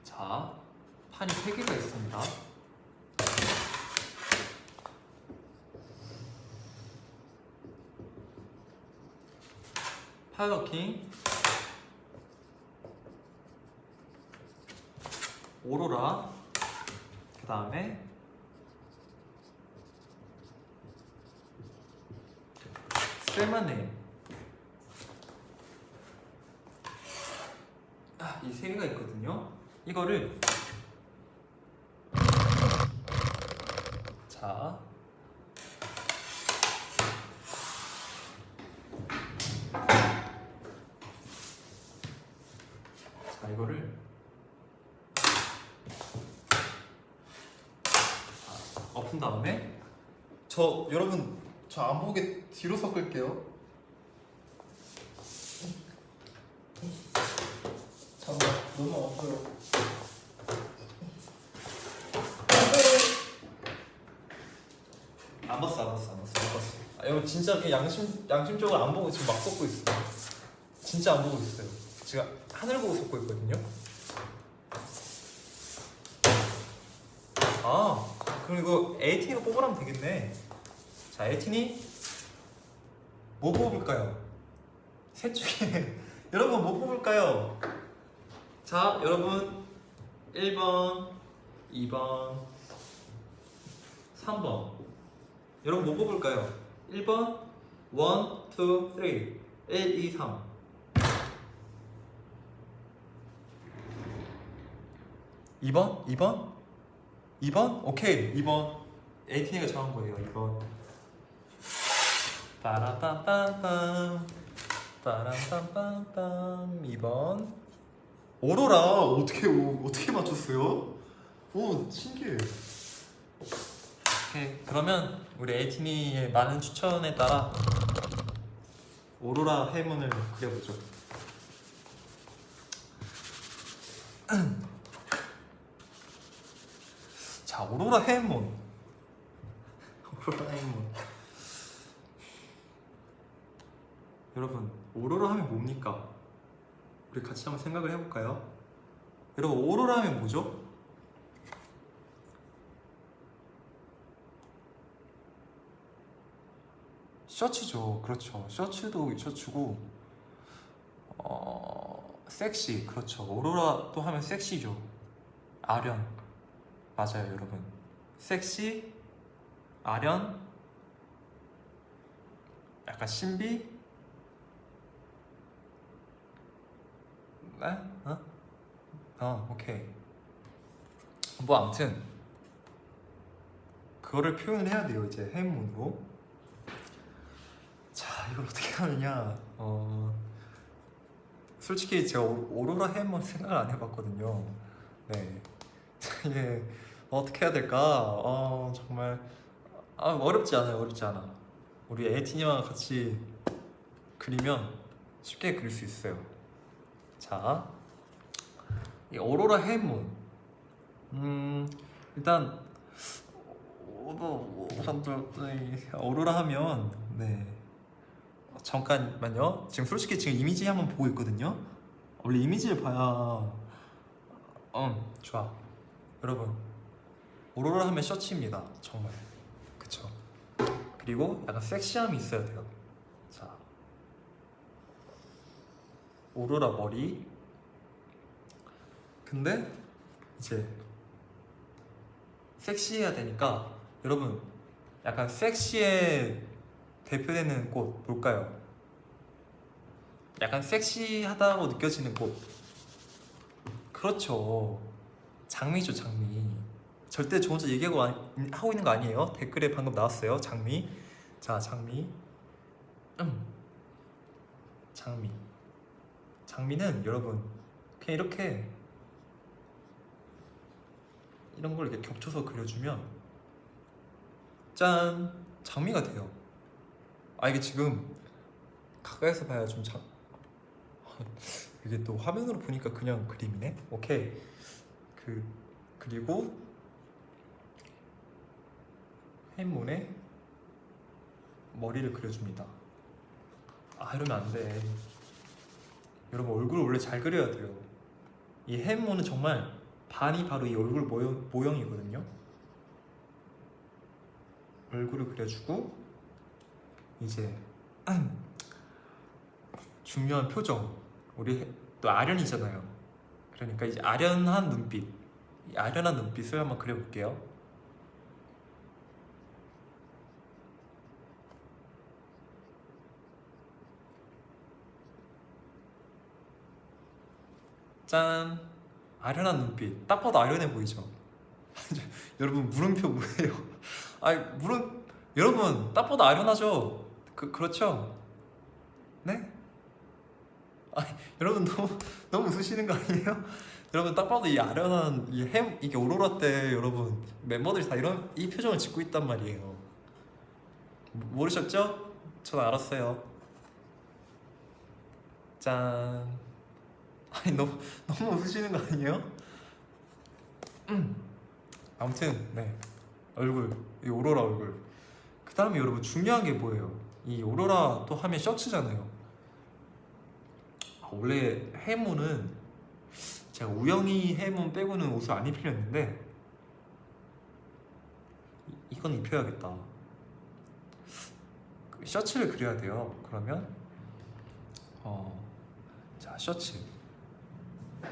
자 판이 3개가 있습니다. 파이어킹, 오로라, 그 다음에 셀마넴. 이 3개가 있거든요. 이거를 자 이거를 엎은 다음에 여러분 저 안 보게 뒤로 섞을게요. 잠깐 너무 아파요. 안 봤어. 여러분 진짜 그냥 양심적으로 안 보고 지금 막 섞고 있어요. 진짜 안 보고 있어요. 제가 하늘 보고 섞고 있거든요. 그럼 이거 에이틴이가 뽑으라면 되겠네. 자, 에이틴이 뭐 뽑을까요? 셋 중에 여러분 뭐 뽑을까요? 자, 여러분 1번, 2번, 3번. 여러분 뭐 뽑을까요? 1번, 1, 2, 3. 1, 2, 3. 2번? 2번? 2번? 오케이 2번. 에이틴이가 정한 거예요. 2번. 빠라빰빰빰 빠람빰빰빰. 2번 오로라. 어떻게 맞췄어요? 오 신기해. 오케이 그러면 우리 에이틴이의 많은 추천에 따라 오로라 해문을 그려보죠. 자, 오로라 해문. 여러분, 오로라 하면 뭡니까? 우리 같이 한번 생각을 해볼까요? 여러분, 오로라 하면 뭐죠? 셔츠죠. 그렇죠. 셔츠도 셔츠고 섹시. 그렇죠. 오로라 또 하면 섹시죠. 아련. 맞아요 여러분. 섹시, 아련, 약간 신비. 네? 오케이. 뭐 아무튼 그거를 표현해야 돼요 이제 해문으로. 자 이걸 어떻게 하느냐. 솔직히 제가 오로라 해문 생각을 안 해봤거든요. 네. 이게 어떻게 해야 될까? 정말 어렵지 않아요. 어렵지 않아. 우리 에이티님과 같이 그리면 쉽게 그릴 수 있어요. 자, 이 오로라 해문. 일단 오로라 하면 네. 잠깐만요. 지금 솔직히 지금 이미지 한번 보고 있거든요. 원래 이미지를 봐야 좋아. 여러분 오로라 하면 셔츠입니다. 정말 그쵸. 그리고 약간 섹시함이 있어야 돼요. 자 오로라 머리. 근데 이제 섹시해야 되니까 여러분 약간 섹시에 대표되는 꽃 뭘까요? 약간 섹시하다고 느껴지는 꽃. 그렇죠. 장미죠 장미. 절대 저 혼자 얘기하고 하고 있는 거 아니에요. 댓글에 방금 나왔어요 장미. 자 장미. 장미. 장미는 여러분 그냥 이렇게 이런 걸 이렇게 겹쳐서 그려주면 짠 장미가 돼요. 이게 지금 가까이서 봐야 좀 이게 또 화면으로 보니까 그냥 그림이네. 오케이. 그리고 햇문에 머리를 그려줍니다. 이러면 안 돼. 여러분 얼굴을 원래 잘 그려야 돼요. 이 햇문은 정말 반이 바로 이 얼굴 모형이거든요. 얼굴을 그려주고 이제 중요한 표정. 우리 또 아련이잖아요. 그러니까 이제 아련한 눈빛. 이 아련한 눈빛을 한번 그려볼게요. 짠! 아련한 눈빛. 딱 봐도 아련해 보이죠? 여러분 물음표 뭐예요? 여러분 딱 봐도 아련하죠? 그렇죠? 네? 여러분 너무 웃으시는 거 아니에요? 여러분 딱 봐도 이 아련한 이게 오로라 때 여러분 멤버들이 다 이 표정을 짓고 있단 말이에요. 모르셨죠? 전 알았어요. 짠. 너무 웃으시는 거 아니에요? 아무튼 네 얼굴 이 오로라 얼굴. 그 다음에 여러분 중요한 게 뭐예요? 이 오로라 또 하면 셔츠잖아요. 원래 해문은 제가 우영이 해문 빼고는 옷을 안 입히려는데 이건 입혀야겠다. 셔츠를 그려야 돼요. 그러면 자 셔츠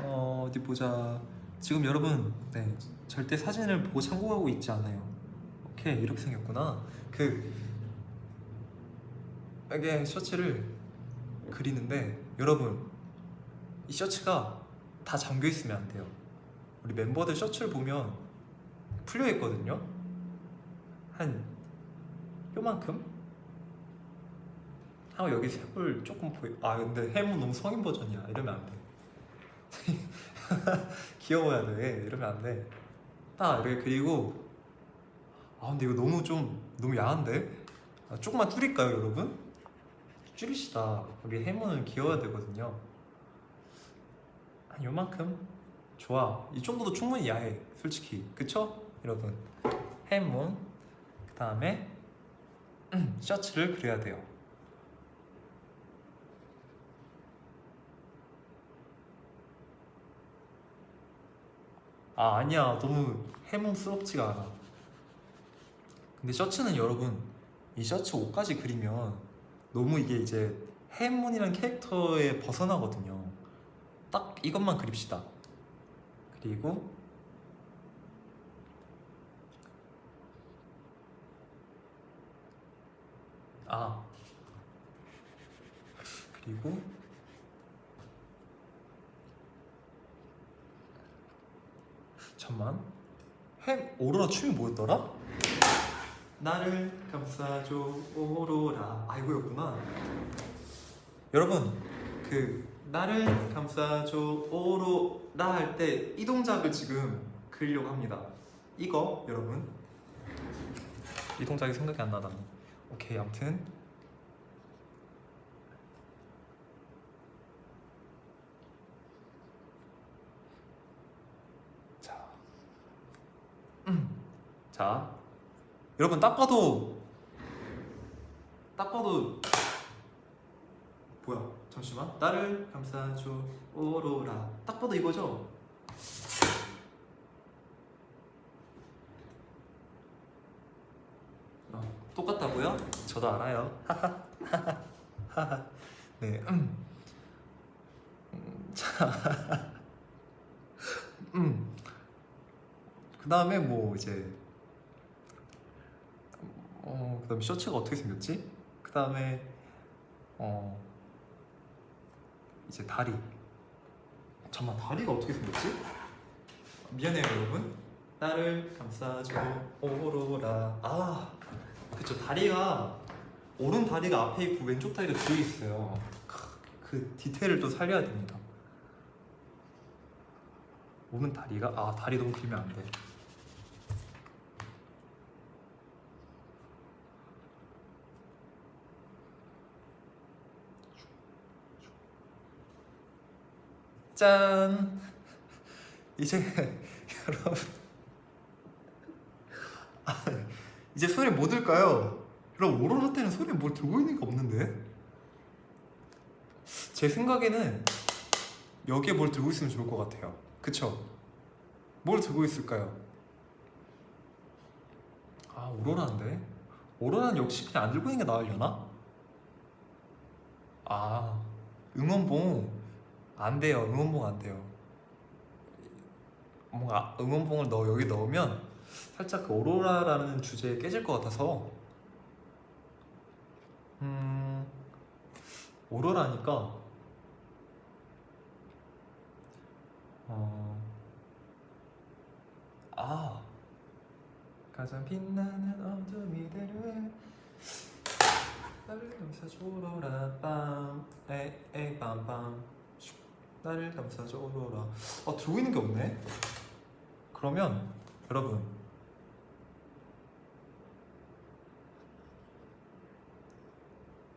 어디 보자. 지금 여러분 네 절대 사진을 보고 참고하고 있지 않아요. 오케이 이렇게 생겼구나. 이게 셔츠를 그리는데 여러분 이 셔츠가 다 잠겨 있으면 안 돼요. 우리 멤버들 셔츠를 보면 풀려 있거든요. 한 요만큼? 하고 여기 색을 조금 근데 해문 너무 성인 버전이야. 이러면 안 돼. 귀여워야 돼. 이러면 안 돼. 딱 이렇게 그리고 근데 이거 너무 야한데? 조금만 줄일까요 여러분? 줄이시다. 우리 해문은 귀여워야 되거든요. 한 요만큼? 좋아. 이 정도도 충분히 야해 솔직히. 그쵸? 여러분 해문 그 다음에 셔츠를 그려야 돼요. 아니야 너무 해몽스럽지가 않아. 근데 셔츠는 여러분 이 셔츠 옷까지 그리면 너무 이게 이제 해문이라는 캐릭터에 벗어나거든요. 딱 이것만 그립시다. 그리고 그리고 잠만, 오로라 춤이 뭐였더라? 나를 감싸줘 오로라. 이거였구나. 여러분, 그 나를 감싸줘 오로라 할 때 이 동작을 지금 그리려고 합니다. 이거 여러분, 이 동작이 생각이 안 나다니. 오케이, 아무튼 자, 여러분 딱 봐도 뭐야? 잠시만. 나를 감싸줘 오로라. 딱 봐도 이거죠? 똑같다고요? 저도 알아요. 네. 자, 그 다음에 뭐 이제 그 다음에 셔츠가 어떻게 생겼지? 그 다음에 이제 다리. 잠깐만, 다리가 어떻게 생겼지? 미안해요 여러분. 나를 감싸줘 오로라. 그쵸, 다리가 오른 다리가 앞에 있고 왼쪽 다리가 뒤에 있어요. 그 디테일을 또 살려야 됩니다. 오른 다리가 다리 너무 길면 안 돼. 짠! 이제 여러분 이제 손에 뭐 들까요? 여러분, 오로라 때는 손에 뭘 들고 있는 게 없는데? 제 생각에는 여기에 뭘 들고 있으면 좋을 것 같아요. 그쵸? 뭘 들고 있을까요? 오로라인데? 오로라는 역시 그냥 안 들고 있는 게 나으려나? 응원봉 안 돼요. 응원봉 안 돼요. 뭔가 응원봉을 여기 넣으면 살짝 그 오로라라는 주제에 깨질 것 같아서 오로라니까 가장 빛나는 어둠이 되려 나를 감싸줘 오로라 빰 에이 빰빰 나를 감싸줘 오로라. 들고 있는 게 없네. 그러면 여러분,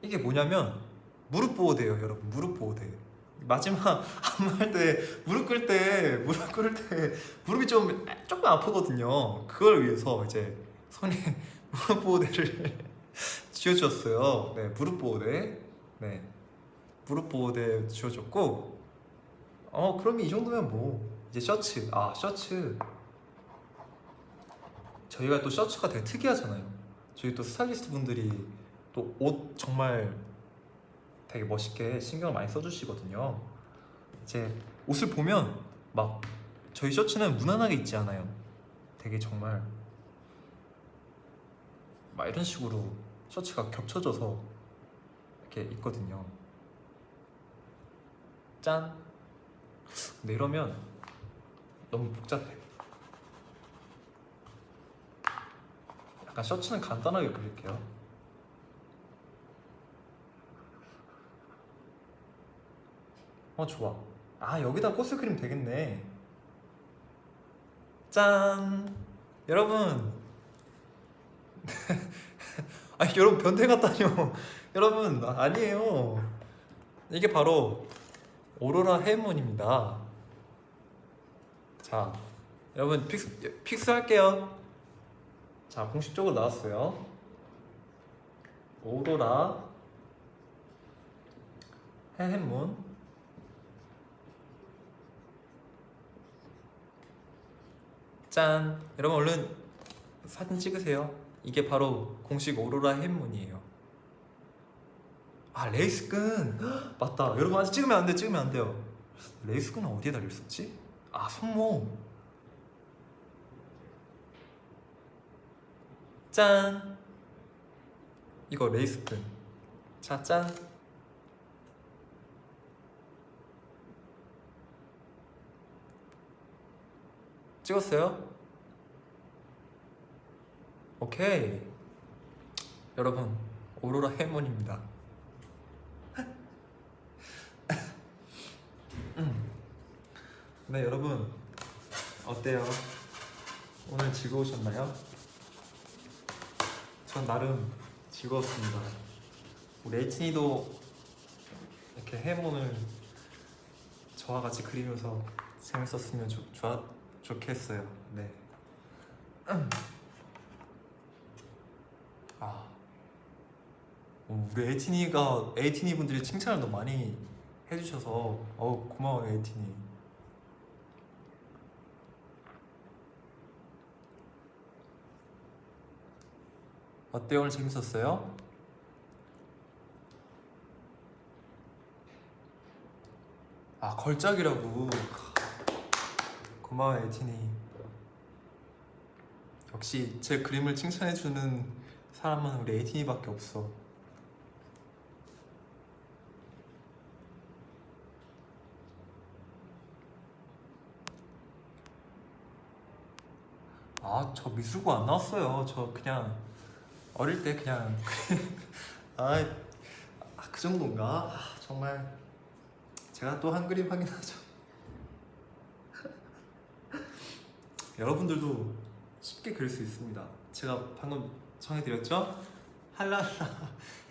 이게 뭐냐면 무릎 보호대예요. 여러분, 무릎 보호대. 마지막 안무할 때 무릎 꿇을 때 무릎이 조금 아프거든요. 그걸 위해서 이제 손에 무릎 보호대를 쥐어줬어요. 네, 무릎 보호대. 네, 무릎 보호대 쥐어줬고, 그러면 이 정도면 뭐 이제 셔츠. 셔츠. 저희가 또 셔츠가 되게 특이하잖아요. 저희 또 스타일리스트 분들이 또 옷 정말 되게 멋있게 신경을 많이 써주시거든요. 이제 옷을 보면 막 저희 셔츠는 무난하게 있지 않아요. 되게 정말 막 이런 식으로 셔츠가 겹쳐져서 이렇게 있거든요. 짠! 근데 이러면 너무 복잡해. 약간 셔츠는 간단하게 그릴게요. 좋아. 여기다 꽃을 그리면 되겠네. 짠! 여러분 여러분 변태 같다뇨. 여러분, 아니에요. 이게 바로 오로라 해문입니다. 자, 여러분 픽스 할게요. 자, 공식적으로 나왔어요. 오로라 해문. 짠! 여러분 얼른 사진 찍으세요. 이게 바로 공식 오로라 햄문이에요. 아 레이스끈 맞다. 여러분 아직 찍으면 안 돼. 찍으면 안 돼요. 레이스끈은 어디에 달렸었지? 아 손목. 짠. 이거 레이스끈. 자 짠. 찍었어요? 오케이. 여러분 오로라 햄문입니다. 네 여러분 어때요? 오늘 즐거우셨나요? 전 나름 즐거웠습니다. 우리 에이틴이도 이렇게 햄문을 저와 같이 그리면서 재밌었으면 좋겠어요. 네. 아, 우리 에이틴이 분들이 칭찬을 너무 많이 해주셔서 고마워요 에이틴이. 어때요? 오늘 재밌었어요? 아 걸작이라고. 고마워요 에이틴이. 역시 제 그림을 칭찬해주는 사람은 우리 에이틴이밖에 없어. 아 저 미술고 안 나왔어요. 저 그냥 어릴 때 그냥 그 정도인가? 정말 제가 또 한 그림 확인하죠. 여러분들도 쉽게 그릴 수 있습니다. 제가 방금 정해드렸죠? 할랄라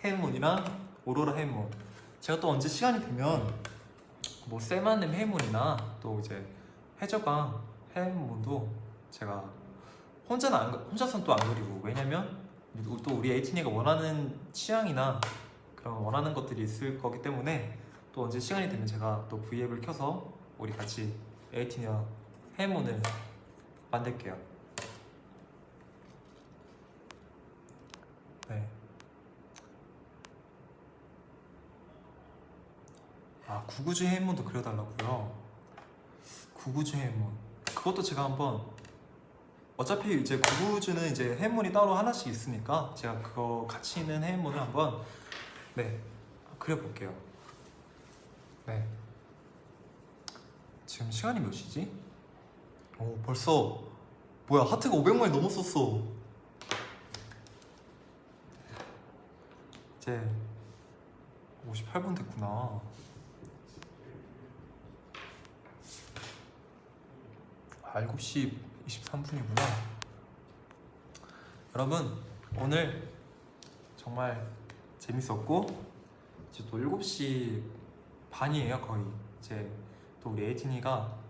햄문이랑 오로라 햄문. 제가 또 언제 시간이 되면 뭐 세마넴 햄문이나 또 이제 해적왕 햄문도 제가 혼자서는 또 안 그리고, 왜냐면 또 우리 에이틴이가 원하는 취향이나 그런 원하는 것들이 있을 거기 때문에 또 언제 시간이 되면 제가 또 V앱을 켜서 우리 같이 에이틴이와 햄문을 만들게요. 네. 아 구구주 햄문도 그려달라고요. 구구주 햄문 그것도 제가 한번, 어차피 이제 구구주는 이제 햄문이 따로 하나씩 있으니까 제가 그거 같이 있는 햄문을 한번 그려볼게요. 네. 지금 시간이 몇 시지? 벌써 뭐야 하트가 500만이 넘었었어. 이제 58분 됐구나. 아 7시 23분이구나. 여러분 오늘 정말 재밌었고 이제 또 7시 반이에요 거의. 이제 또 우리 에이틴이가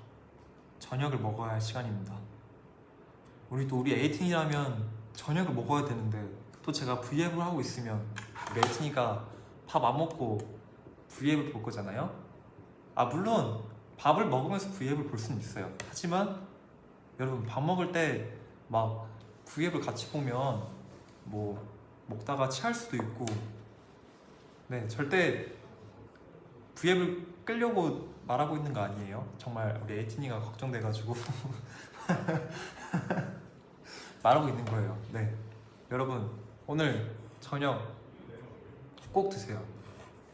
저녁을 먹어야 할 시간입니다. 우리 에이틴이라면 저녁을 먹어야 되는데 또 제가 V앱을 하고 있으면 우리 에이틴이가 밥 안 먹고 V앱을 볼 거잖아요. 아 물론 밥을 먹으면서 V앱을 볼 수는 있어요. 하지만 여러분 밥 먹을 때 막 V앱을 같이 보면 뭐 먹다가 취할 수도 있고, 네 절대 V앱을 끌려고 말하고 있는 거 아니에요. 정말 우리 에이틴이가 걱정돼가지고 말하고 있는 거예요. 네 여러분 오늘 저녁 꼭 드세요.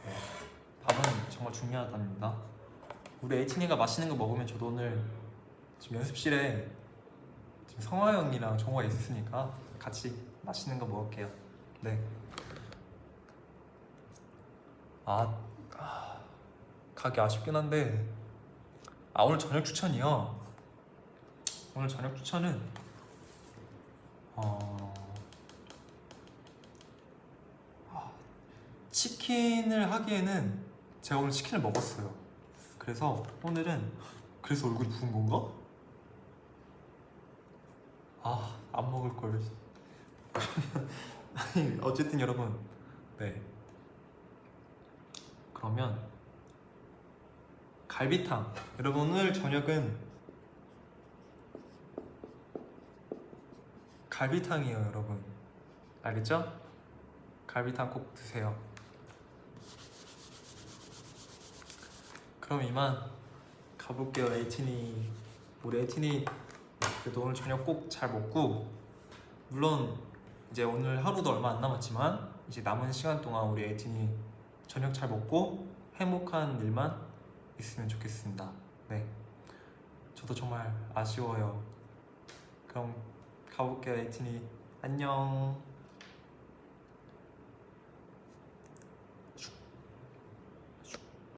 네. 밥은 정말 중요하답니다. 우리 에이틴이가 맛있는 거 먹으면 저도 오늘 지금 연습실에 지금 성화 형이랑 종호가 있으니까 같이 맛있는 거 먹을게요. 네. 가기 아쉽긴 한데 오늘 저녁 추천이요. 오늘 저녁 추천은 치킨을 하기에는 제가 오늘 치킨을 먹었어요. 그래서 오늘은 얼굴이 부은 건가? 안 먹을 걸. 아니 어쨌든 여러분, 네 그러면 갈비탕. 여러분 오늘 저녁은 갈비탕이에요 여러분. 알겠죠? 갈비탕 꼭 드세요. 그럼 이만 가볼게요. 에이틴이, 우리 에이틴이 그래도 오늘 저녁 꼭 잘 먹고, 물론 이제 오늘 하루도 얼마 안 남았지만 이제 남은 시간 동안 우리 에이틴이 저녁 잘 먹고 행복한 일만 있으면 좋겠습니다. 네, 저도 정말 아쉬워요. 그럼 가볼게요. 에이틴이 안녕.